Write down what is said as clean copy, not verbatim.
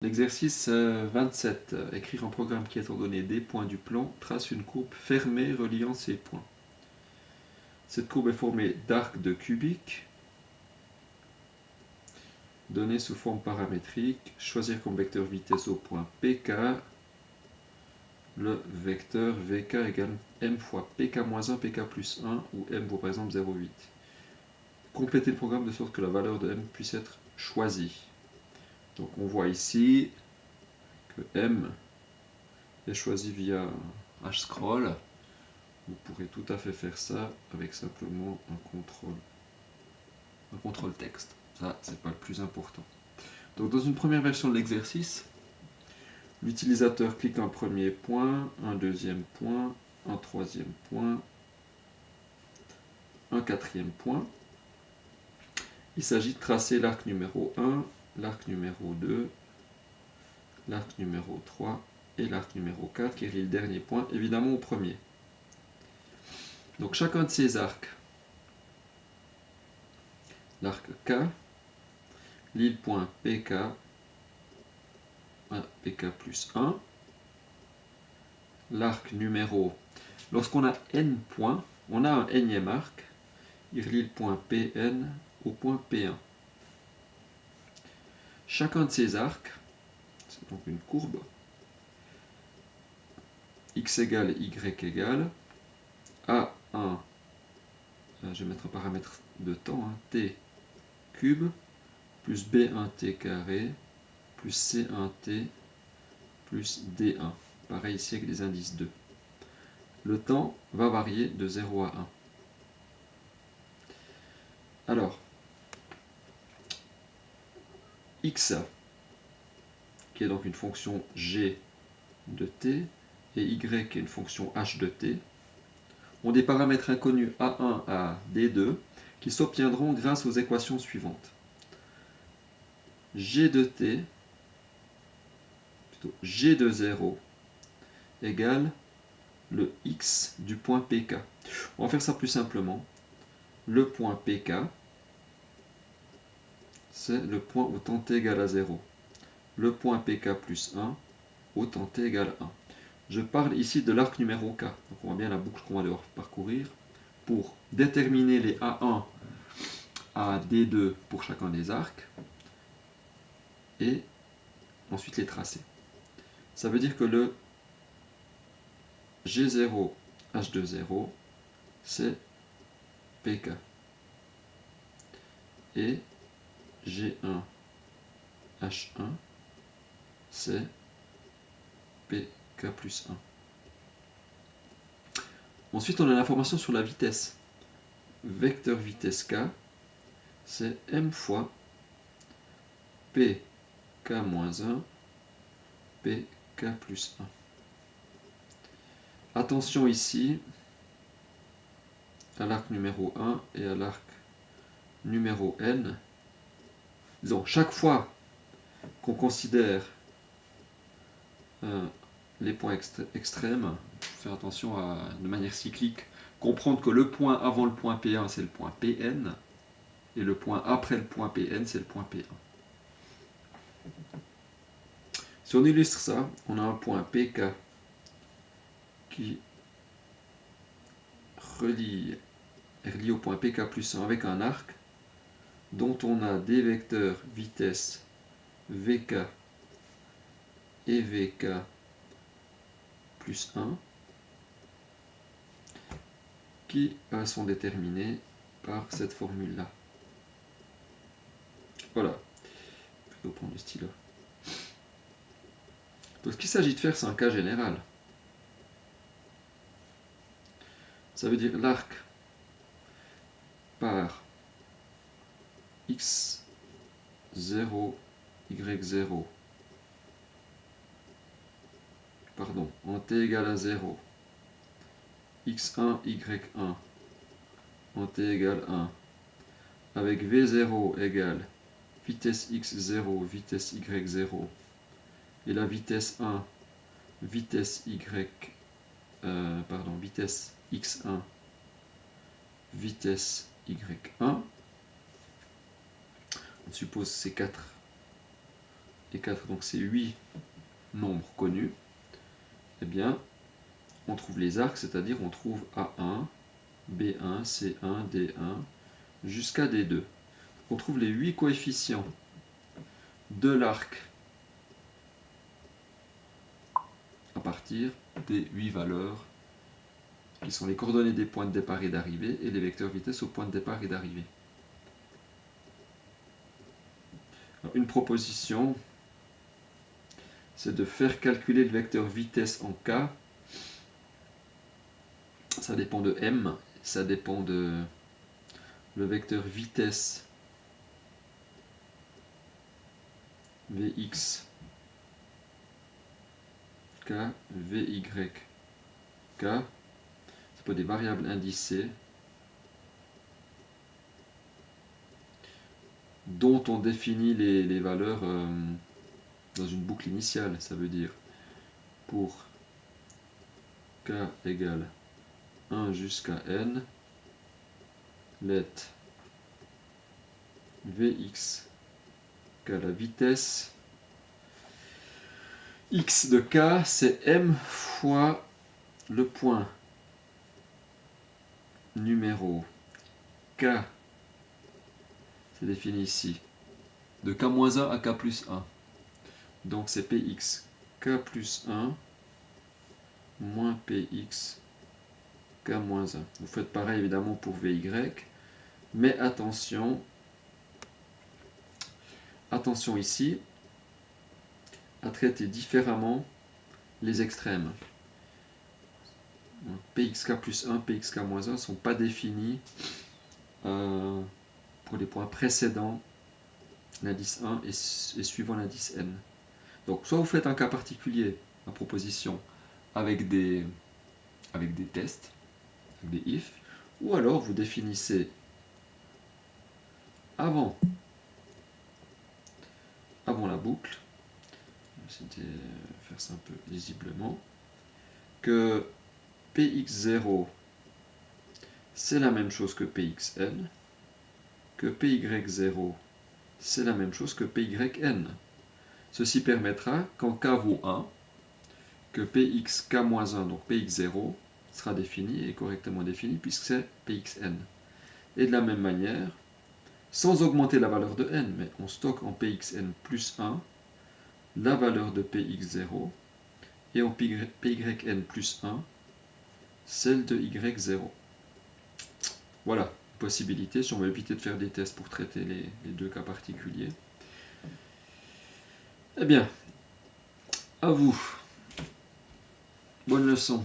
L'exercice 27. Écrire un programme qui, étant donné des points du plan, trace une courbe fermée reliant ces points. Cette courbe est formée d'arcs de cubiques, donnée sous forme paramétrique. Choisir comme vecteur vitesse au point PK le vecteur VK égale M fois PK-1, PK plus 1, où M vaut par exemple 0,8. Compléter le programme de sorte que la valeur de M puisse être choisie. Donc on voit ici que M est choisi via hscroll. Vous pourrez tout à fait faire ça avec simplement un contrôle texte. Ça, c'est pas le plus important. Donc dans une première version de l'exercice, l'utilisateur clique un premier point, un deuxième point, un troisième point, un quatrième point. Il s'agit de tracer l'arc numéro 1, l'arc numéro 2, l'arc numéro 3 et l'arc numéro 4 qui relie le dernier point, évidemment au premier. Donc chacun de ces arcs, l'arc K, lie le point PK à PK plus 1. L'arc numéro, lorsqu'on a n points, on a un nème arc, il relie le point Pn au point P1. Chacun de ces arcs, c'est donc une courbe, x égale y égale A1, je vais mettre un paramètre de temps, t cube, plus B1t carré, plus C1t, plus D1. Pareil ici avec les indices 2. Le temps va varier de 0 à 1. Alors, x, qui est donc une fonction g de t, et y, qui est une fonction h de t, ont des paramètres inconnus A1 à D2 qui s'obtiendront grâce aux équations suivantes. G de t, plutôt G de 0, égale le x du point PK. On va faire ça plus simplement. Le point PK, c'est le point où temps t égale à 0. Le point PK plus 1, où temps t égale 1. Je parle ici de l'arc numéro K. Donc on voit bien la boucle qu'on va devoir parcourir pour déterminer les A1 à D2 pour chacun des arcs et ensuite les tracer. Ça veut dire que le G0 H20 c'est PK et G1 H1 c'est PK plus 1. Ensuite, on a l'information sur la vitesse. Vecteur vitesse K, c'est M fois PK-1, PK plus 1. Attention ici à l'arc numéro 1 et à l'arc numéro N. Disons, chaque fois qu'on considère les points extrêmes, faire attention de manière cyclique, comprendre que le point avant le point P1 c'est le point Pn et le point après le point Pn c'est le point P1. Si on illustre ça, on a un point PK qui est relié au point PK plus 1 avec un arc dont on a des vecteurs vitesse VK et VK plus 1 qui sont déterminés par cette formule-là. Voilà. Je vais prendre le stylo. Donc ce qu'il s'agit de faire, c'est un cas général. Ça veut dire l'arc par x0, y0, pardon, en t égale à 0, x1, y1, en t égale 1, avec v0 égale vitesse x0, vitesse y0, et la vitesse 1, vitesse vitesse x1, vitesse y1. On suppose ces quatre et 4, donc c'est 8 nombres connus, eh bien, on trouve les arcs, c'est-à-dire on trouve A1, B1, C1, D1, jusqu'à D2. On trouve les 8 coefficients de l'arc à partir des 8 valeurs qui sont les coordonnées des points de départ et d'arrivée et les vecteurs vitesse au point de départ et d'arrivée. Une proposition, c'est de faire calculer le vecteur vitesse en K. Ça dépend de M, ça dépend de le vecteur vitesse Vx K, Vy K. C'est pour des variables indicées dont on définit les valeurs dans une boucle initiale. Ça veut dire pour K égale 1 jusqu'à N, let Vx K, la vitesse x de K, c'est M fois le point numéro K, c'est défini ici, de K-1 à K plus 1. Donc c'est Px K plus 1 moins Px K-1. Vous faites pareil évidemment pour Vy, mais attention ici à traiter différemment les extrêmes. Pxk plus 1, Pxk-1 ne sont pas définis pour les points précédents l'indice 1 et suivant l'indice n. Donc soit vous faites un cas particulier, la proposition, avec des tests, avec des if, ou alors vous définissez avant la boucle, je vais essayer de faire ça un peu visiblement, que Px0 c'est la même chose que Pxn, que Py0 c'est la même chose que Pyn. Ceci permettra, quand k vaut 1, que Pxk-1, donc Px0, sera défini et correctement défini puisque c'est Pxn. Et de la même manière, sans augmenter la valeur de n, mais on stocke en Pxn plus 1 la valeur de Px0 et en Pyn plus 1 celle de y0. Voilà, possibilité, si on veut éviter de faire des tests pour traiter les deux cas particuliers. Eh bien, à vous. Bonne leçon.